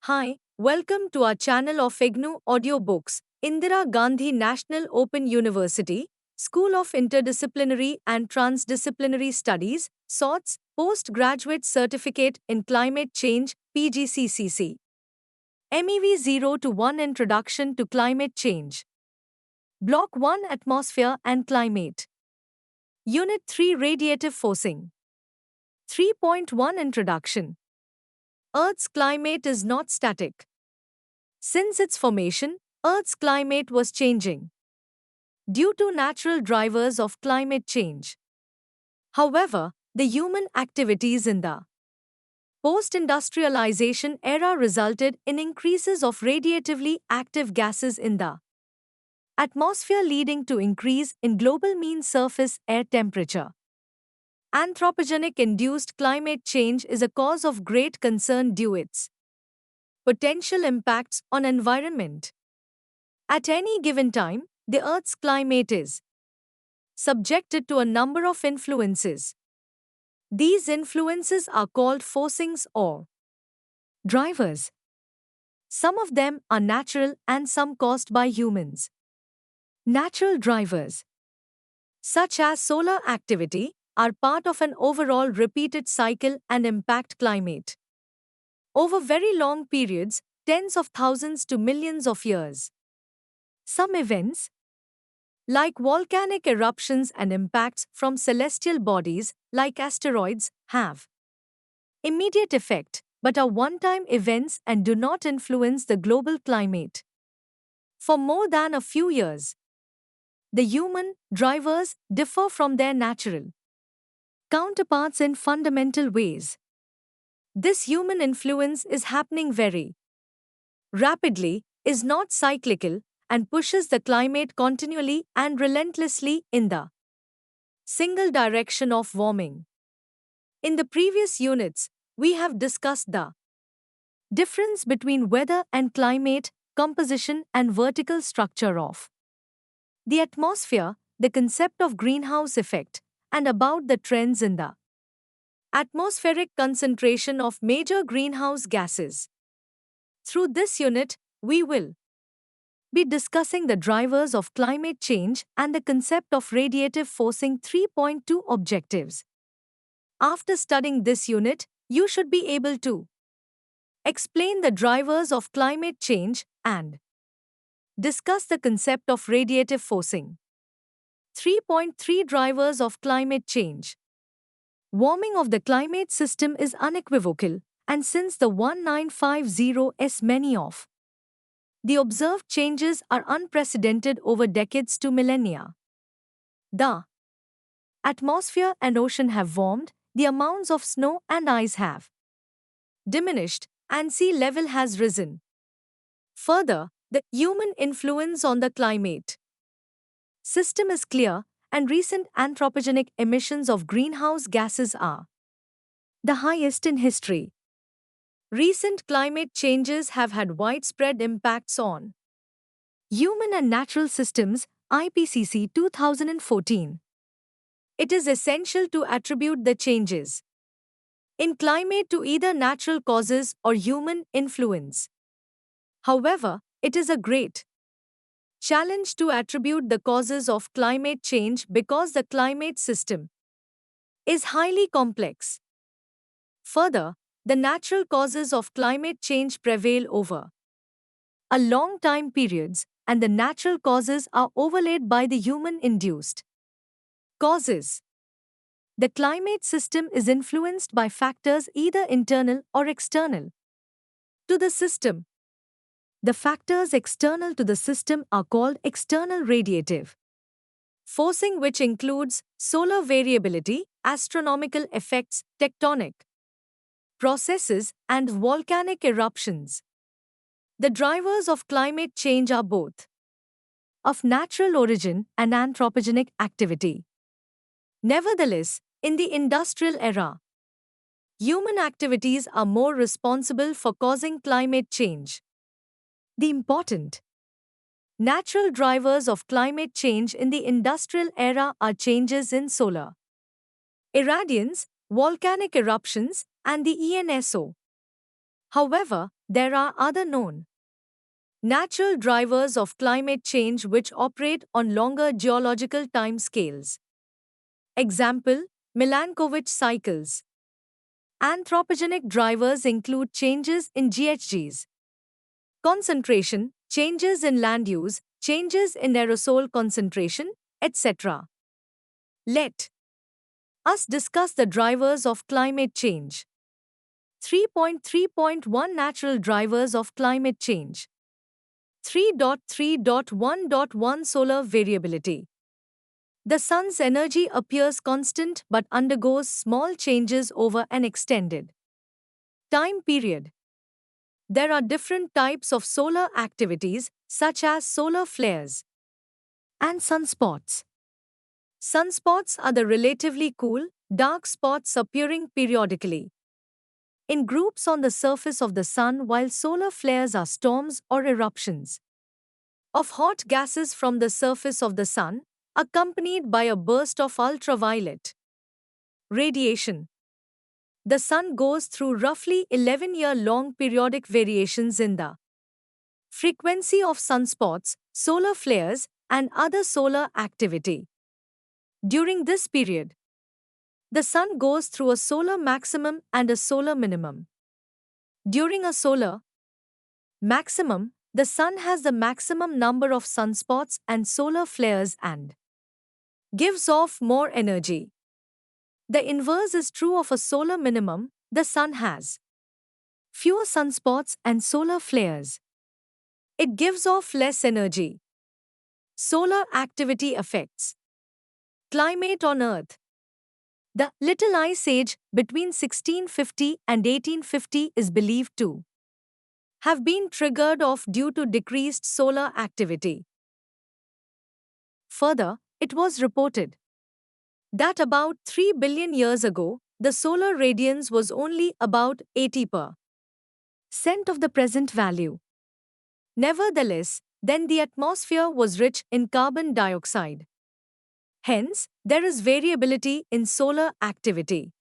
Hi, welcome to our channel of IGNOU Audiobooks, Indira Gandhi National Open University, School of Interdisciplinary and Transdisciplinary Studies, SOTS, Postgraduate Certificate in Climate Change, PGCCC. MEV 0 to 1 Introduction to Climate Change. Block 1 Atmosphere and Climate. Unit 3 Radiative Forcing. 3.1 Introduction. Earth's climate is not static. Since its formation, Earth's climate was changing due to natural drivers of climate change. However, the human activities in the post-industrialization era resulted in increases of radiatively active gases in the atmosphere, leading to increase in global mean surface air temperature. Anthropogenic-induced climate change is a cause of great concern due its potential impacts on environment. At any given time, the Earth's climate is subjected to a number of influences. These influences are called forcings or drivers. Some of them are natural and some caused by humans. Natural drivers, such as solar activity, are part of an overall repeated cycle and impact climate over very long periods, tens of thousands to millions of years. Some events, like volcanic eruptions and impacts from celestial bodies, like asteroids, have immediate effect, but are one-time events and do not influence the global climate for more than a few years. The human drivers differ from their natural counterparts in fundamental ways. This human influence is happening very rapidly, is not cyclical, and pushes the climate continually and relentlessly in the single direction of warming. In the previous units, we have discussed the difference between weather and climate, composition and vertical structure of the atmosphere, the concept of greenhouse effect, and about the trends in the atmospheric concentration of major greenhouse gases. Through this unit, we will be discussing the drivers of climate change and the concept of radiative forcing 3.2 objectives. After studying this unit, you should be able to explain the drivers of climate change and discuss the concept of radiative forcing. 3.3 Drivers of climate change. Warming of the climate system is unequivocal, and since the 1950s, many of the observed changes are unprecedented over decades to millennia. The atmosphere and ocean have warmed, the amounts of snow and ice have diminished, and sea level has risen. Further, the human influence on the climate system is clear, and recent anthropogenic emissions of greenhouse gases are the highest in history. Recent climate changes have had widespread impacts on human and natural systems, IPCC 2014. It is essential to attribute the changes in climate to either natural causes or human influence. However, it is a great challenge to attribute the causes of climate change because the climate system is highly complex. Further, the natural causes of climate change prevail over a long time periods, and the natural causes are overlaid by the human-induced causes. The climate system is influenced by factors either internal or external to the system. The factors external to the system are called external radiative forcing, which includes solar variability, astronomical effects, tectonic processes, and volcanic eruptions. The drivers of climate change are both of natural origin and anthropogenic activity. Nevertheless, in the industrial era, human activities are more responsible for causing climate change. The important natural drivers of climate change in the industrial era are changes in solar irradiance, volcanic eruptions, and the ENSO. However, There are other known natural drivers of climate change which operate on longer geological time scales. Example, Milankovitch cycles. Anthropogenic drivers include changes in GHGs, concentration, changes in land use, changes in aerosol concentration, etc. Let us discuss the drivers of climate change. 3.3.1 Natural drivers of climate change. 3.3.1.1 Solar variability. The sun's energy appears constant but undergoes small changes over an extended time period. There are different types of solar activities, such as solar flares and sunspots. Sunspots are the relatively cool, dark spots appearing periodically in groups on the surface of the sun, while solar flares are storms or eruptions of hot gases from the surface of the sun, accompanied by a burst of ultraviolet radiation. The sun goes through roughly 11-year-long periodic variations in the frequency of sunspots, solar flares, and other solar activity. During this period, the sun goes through a solar maximum and a solar minimum. During a solar maximum, the sun has the maximum number of sunspots and solar flares and gives off more energy. The inverse is true of a solar minimum. The sun has fewer sunspots and solar flares. It gives off less energy. Solar activity affects climate on Earth. The Little Ice Age between 1650 and 1850 is believed to have been triggered off due to decreased solar activity. Further, it was reported that about 3 billion years ago, the solar radiance was only about 80% of the present value. Nevertheless, then the atmosphere was rich in carbon dioxide. Hence, there is variability in solar activity.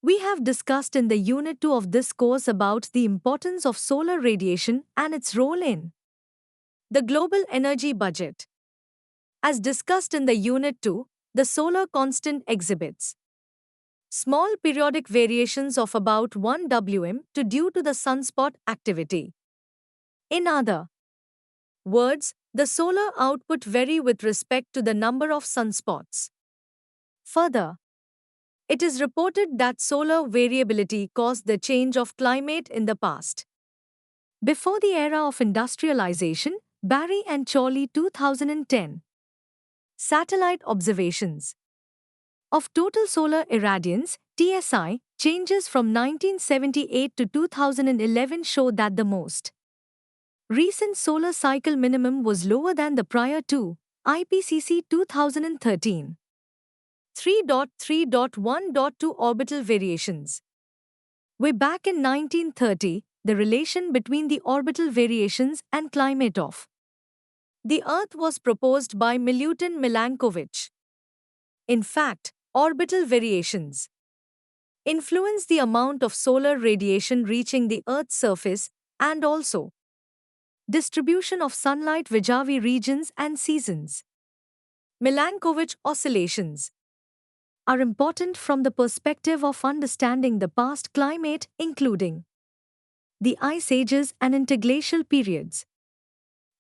We have discussed in the Unit 2 of this course about the importance of solar radiation and its role in the global energy budget. As discussed in the Unit 2, the solar constant exhibits small periodic variations of about 1 Wm due to the sunspot activity. In other words, the solar output vary with respect to the number of sunspots. Further, it is reported that solar variability caused the change of climate in the past. Before the era of industrialization, Barry and Chorley 2010. Satellite observations of total solar irradiance, TSI, changes from 1978 to 2011 show that the most recent solar cycle minimum was lower than the prior two, IPCC 2013. 3.3.1.2 Orbital variations. Way back in 1930, the relation between the orbital variations and climate of the Earth was proposed by Milutin Milankovitch. In fact, orbital variations influence the amount of solar radiation reaching the Earth's surface and also distribution of sunlight vis-a-vis regions and seasons. Milankovitch oscillations are important from the perspective of understanding the past climate, including the ice ages and interglacial periods.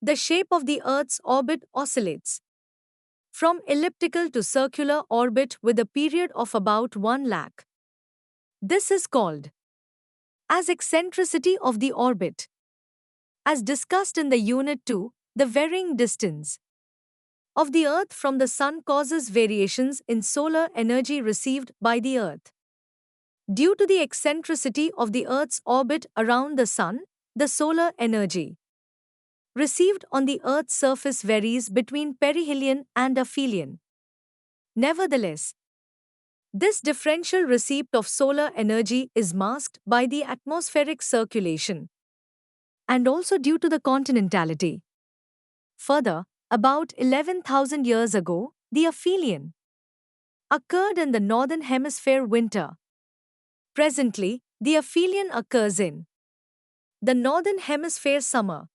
The shape of the Earth's orbit oscillates from elliptical to circular orbit with a period of about 1 lakh. This is called as eccentricity of the orbit. As discussed in the Unit 2, the varying distance of the Earth from the Sun causes variations in solar energy received by the Earth. Due to the eccentricity of the Earth's orbit around the Sun, the solar energy received on the Earth's surface varies between perihelion and aphelion. Nevertheless, this differential receipt of solar energy is masked by the atmospheric circulation and also due to the continentality. Further, about 11,000 years ago, the aphelion occurred in the northern hemisphere winter. Presently, the aphelion occurs in The Northern Hemisphere summer.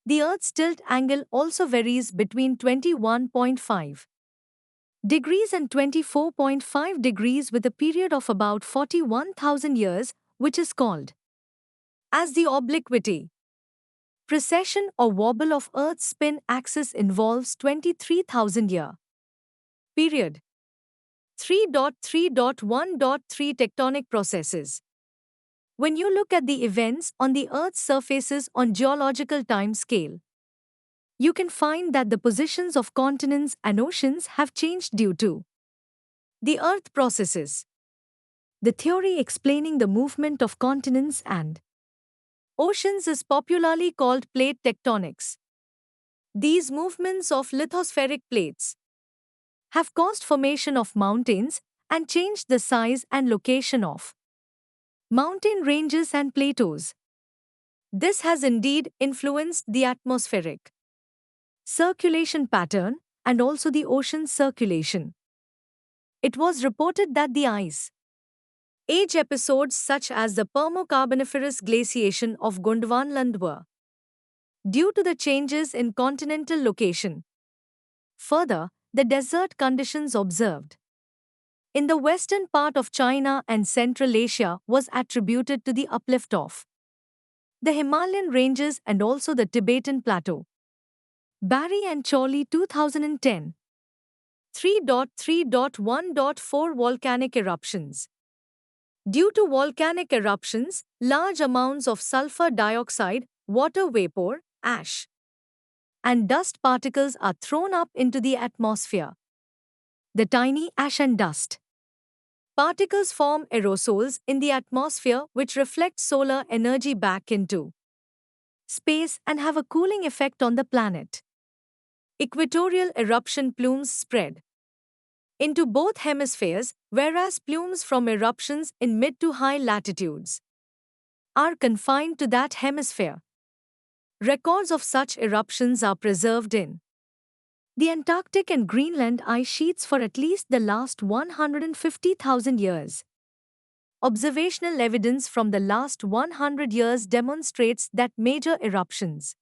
The Earth's tilt angle also varies between 21.5 degrees and 24.5 degrees with a period of about 41,000 years, which is called as the obliquity. Precession or wobble of Earth's spin axis involves 23,000 year period. 3.3.1.3 Tectonic processes. When you look at the events on the Earth's surfaces on geological time scale, you can find that the positions of continents and oceans have changed due to the Earth processes. The theory explaining the movement of continents and oceans is popularly called plate tectonics. These movements of lithospheric plates have caused formation of mountains and changed the size and location of mountain ranges and plateaus. This has indeed influenced the atmospheric circulation pattern and also the ocean circulation. It was reported that the ice age episodes such as the Permo-Carboniferous glaciation of Gondwanland were due to the changes in continental location. Further, the desert conditions observed in the western part of China and Central Asia was attributed to the uplift of the Himalayan ranges and also the Tibetan plateau. Barry and Chorley 2010. 3.3.1.4 Volcanic eruptions. Due to volcanic eruptions, large amounts of sulfur dioxide, water vapor, ash, and dust particles are thrown up into the atmosphere. The tiny ash and dust particles form aerosols in the atmosphere which reflect solar energy back into space and have a cooling effect on the planet. Equatorial eruption plumes spread into both hemispheres, whereas plumes from eruptions in mid to high latitudes are confined to that hemisphere. Records of such eruptions are preserved in the Antarctic and Greenland ice sheets for at least the last 150,000 years. Observational evidence from the last 100 years demonstrates that major eruptions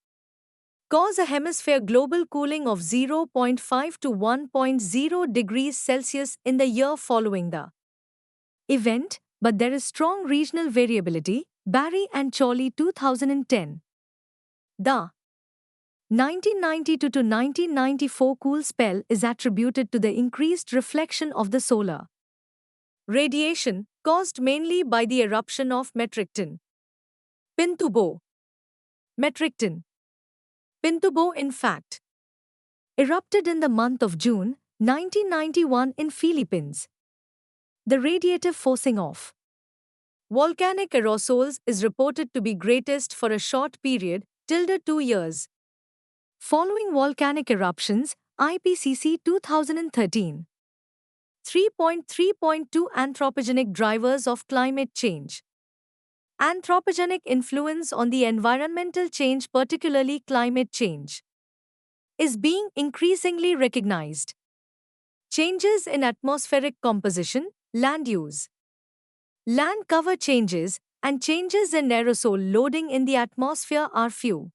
cause a hemisphere global cooling of 0.5 to 1.0 degrees Celsius in the year following the event, but there is strong regional variability. Barry and Chorley 2010. The 1992 to 1994 cool spell is attributed to the increased reflection of the solar radiation, caused mainly by the eruption of Metricton. Pintubo. Metricton. Pintubo, in fact, erupted in the month of June 1991 in Philippines. The radiative forcing of volcanic aerosols is reported to be greatest for a short period, till 2 years. Following volcanic eruptions, IPCC 2013. 3.3.2 Anthropogenic drivers of climate change. Anthropogenic influence on the environmental change, particularly climate change, is being increasingly recognized. Changes in atmospheric composition, land use, land cover changes, and changes in aerosol loading in the atmosphere are few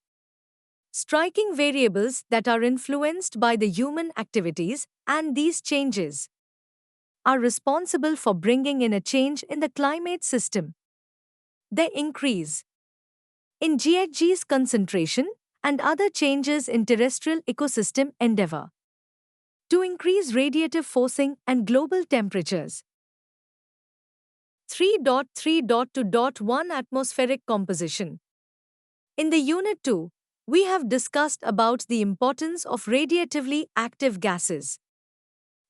striking variables that are influenced by the human activities, and these changes are responsible for bringing in a change in the climate system. The increase in GHG's concentration and other changes in terrestrial ecosystem endeavor to increase radiative forcing and global temperatures. 3.3.2.1 Atmospheric composition. In the Unit 2, we have discussed about the importance of radiatively active gases,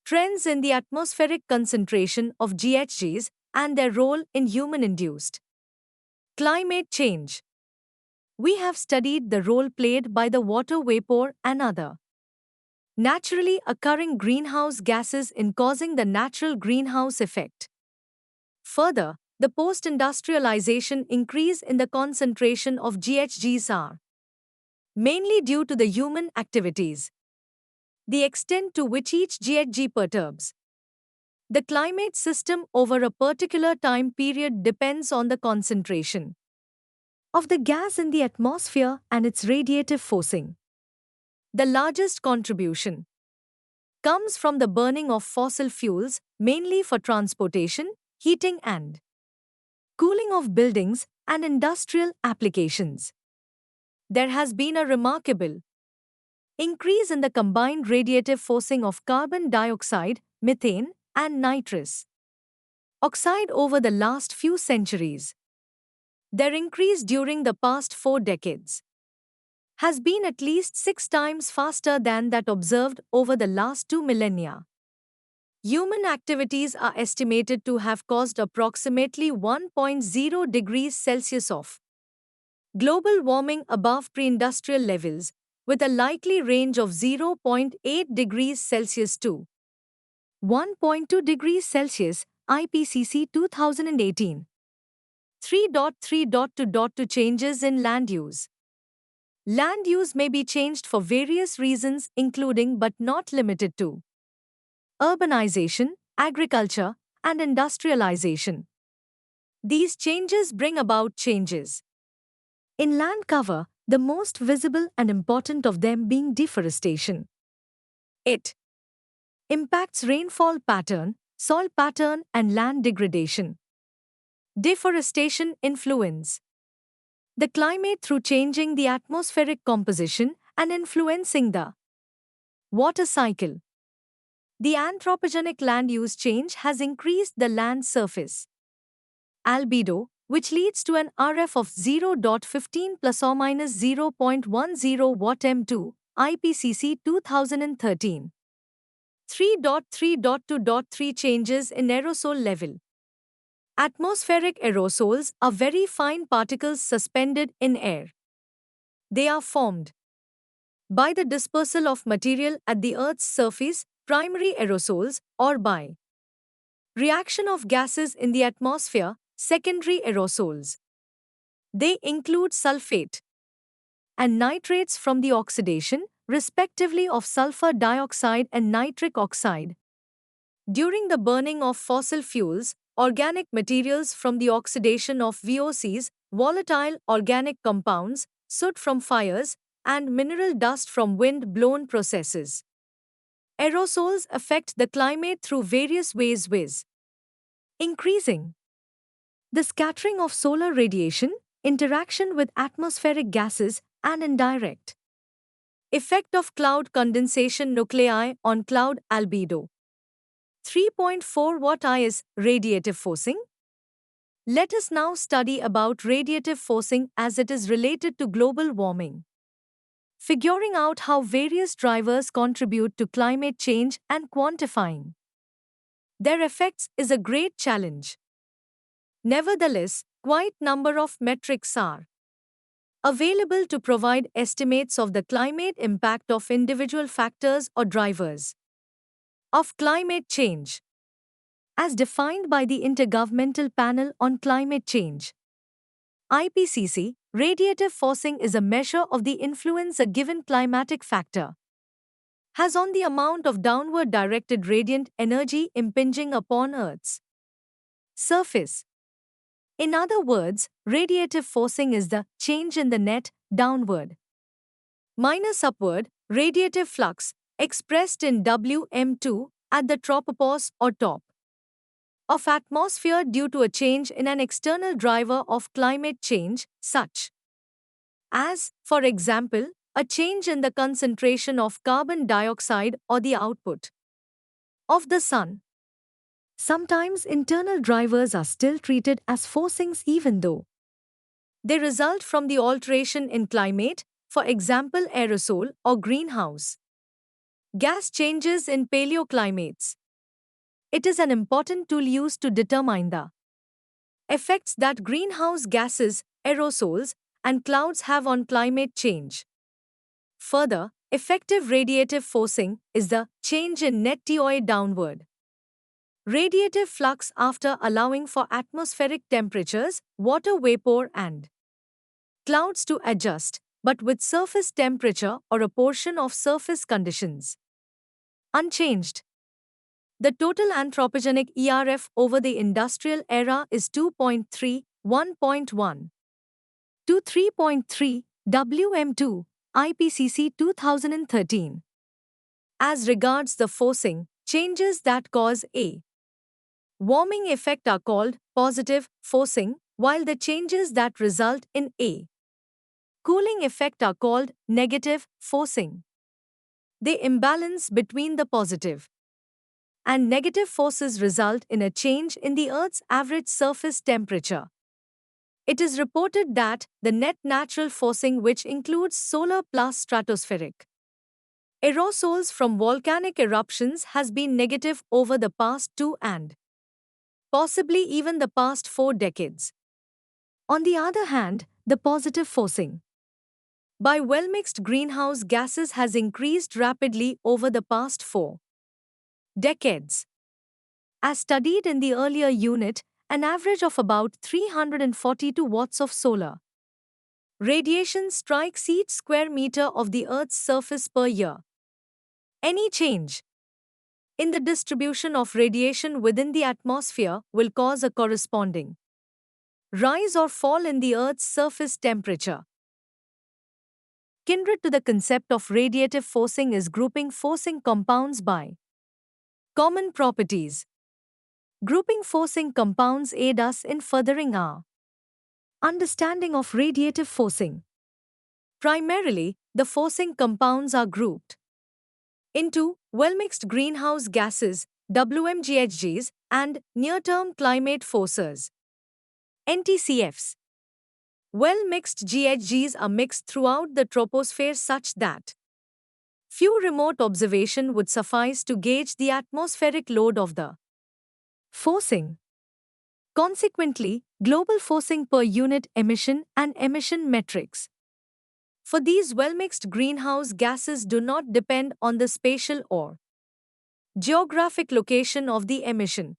trends in the atmospheric concentration of GHGs, and their role in human-induced climate change. We have studied the role played by the water vapor and other naturally occurring greenhouse gases in causing the natural greenhouse effect. Further, the post-industrialization increase in the concentration of GHGs are mainly due to the human activities. The extent to which each GHG perturbs the climate system over a particular time period depends on the concentration of the gas in the atmosphere and its radiative forcing. The largest contribution comes from the burning of fossil fuels, mainly for transportation, heating, and cooling of buildings and industrial applications. There has been a remarkable increase in the combined radiative forcing of carbon dioxide, methane, and nitrous oxide over the last few centuries. Their increase during the past 4 decades has been at least 6 times faster than that observed over the last 2 millennia. Human activities are estimated to have caused approximately 1.0 degrees Celsius of global warming above pre-industrial levels, with a likely range of zero point 0.8 degrees Celsius to 1.2 degrees Celsius, IPCC 2018. 3.3.2.2 Changes in land use. Land use may be changed for various reasons, including but not limited to urbanization, agriculture, and industrialization. These changes bring about changes in land cover, the most visible and important of them being deforestation. It impacts rainfall pattern, soil pattern, and land degradation. Deforestation influence the climate through changing the atmospheric composition and influencing the water cycle. The anthropogenic land use change has increased the land surface albedo, which leads to an RF of 0.15 plus or minus 0.10 watt M2, IPCC 2013. 3.3.2.3 Changes in aerosol level. Atmospheric aerosols are very fine particles suspended in air. They are formed by the dispersal of material at the Earth's surface, primary aerosols, or by reaction of gases in the atmosphere, secondary aerosols. They include sulfate and nitrates from the oxidation, respectively, of sulfur dioxide and nitric oxide. During the burning of fossil fuels, organic materials from the oxidation of VOCs, volatile organic compounds, soot from fires, and mineral dust from wind-blown processes. Aerosols affect the climate through various ways, viz. Increasing the scattering of solar radiation, interaction with atmospheric gases, and indirect effect of cloud condensation nuclei on cloud albedo. 3.4 What is radiative forcing? Let us now study about radiative forcing as it is related to global warming. Figuring out how various drivers contribute to climate change and quantifying their effects is a great challenge. Nevertheless, quite number of metrics are available to provide estimates of the climate impact of individual factors or drivers of climate change, as defined by the Intergovernmental Panel on Climate Change. IPCC, radiative forcing is a measure of the influence a given climatic factor has on the amount of downward directed radiant energy impinging upon Earth's surface. In other words, radiative forcing is the change in the net downward minus upward radiative flux expressed in Wm2 at the tropopause or top of atmosphere due to a change in an external driver of climate change, such as, for example, a change in the concentration of carbon dioxide or the output of the sun. Sometimes internal drivers are still treated as forcings even though they result from the alteration in climate, for example aerosol or greenhouse gas changes in paleoclimates. It is an important tool used to determine the effects that greenhouse gases, aerosols, and clouds have on climate change. Further, effective radiative forcing is the change in net TOA downward radiative flux after allowing for atmospheric temperatures, water vapor, and clouds to adjust, but with surface temperature or a portion of surface conditions unchanged. The total anthropogenic ERF over the industrial era is 2.3, 1.1. to 3.3 WM2 IPCC 2013. As regards the forcing, changes that cause a warming effect are called positive forcing, while the changes that result in a cooling effect are called negative forcing. The imbalance between the positive and negative forces result in a change in the Earth's average surface temperature. It is reported that the net natural forcing, which includes solar plus stratospheric aerosols from volcanic eruptions, has been negative over the past 2 and possibly even the past 4 decades. On the other hand, the positive forcing by well-mixed greenhouse gases has increased rapidly over the past 4 decades. As studied in the earlier unit, an average of about 342 watts of solar radiation strikes each square meter of the Earth's surface per year. Any change in the distribution of radiation within the atmosphere will cause a corresponding rise or fall in the Earth's surface temperature. Kindred to the concept of radiative forcing is grouping forcing compounds by common properties. Grouping forcing compounds aid us in furthering our understanding of radiative forcing. Primarily, the forcing compounds are grouped into well-mixed greenhouse gases, WMGHGs, and near-term climate forcers, NTCFs. Well-mixed GHGs are mixed throughout the troposphere such that few remote observation would suffice to gauge the atmospheric load of the forcing. Consequently, global forcing per unit emission and emission metrics for these well-mixed greenhouse gases do not depend on the spatial or geographic location of the emission.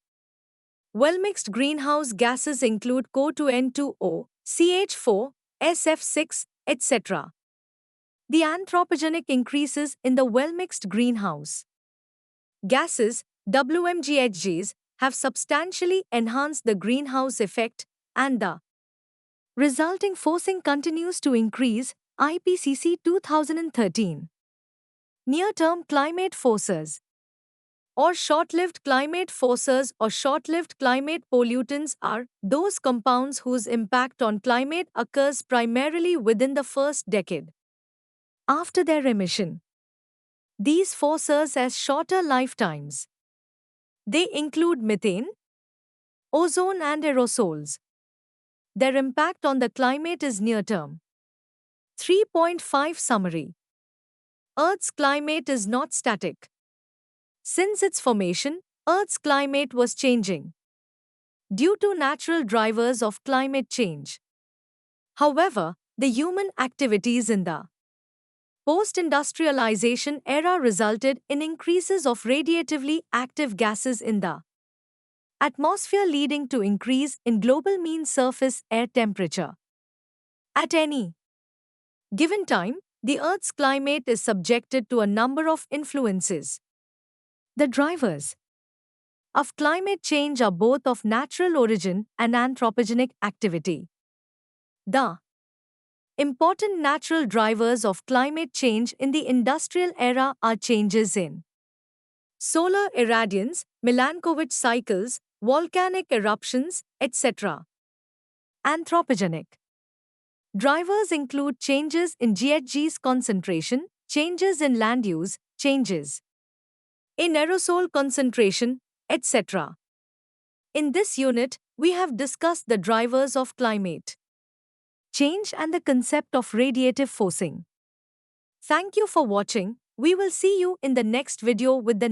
Well-mixed greenhouse gases include CO2N2O, CH4, SF6, etc. The anthropogenic increases in the well-mixed greenhouse gases, WMGHGs, have substantially enhanced the greenhouse effect, and the resulting forcing continues to increase. IPCC 2013. Near-term climate forcers or short-lived climate forcers or short-lived climate pollutants are those compounds whose impact on climate occurs primarily within the first decade after their emission. These forcers have shorter lifetimes. They include methane, ozone, and aerosols. Their impact on the climate is near-term. 3.5 Summary. Earth's climate is not static. Since its formation, Earth's climate was changing due to natural drivers of climate change. However, the human activities in the post-industrialization era resulted in increases of radiatively active gases in the atmosphere, leading to increase in global mean surface air temperature. At any given time, the Earth's climate is subjected to a number of influences. The drivers of climate change are both of natural origin and anthropogenic activity. The important natural drivers of climate change in the industrial era are changes in solar irradiance, Milankovitch cycles, volcanic eruptions, etc. Anthropogenic drivers include changes in GHG's concentration, changes in land use, changes in aerosol concentration, etc. In this unit, we have discussed the drivers of climate change and the concept of radiative forcing. Thank you for watching. We will see you in the next video with the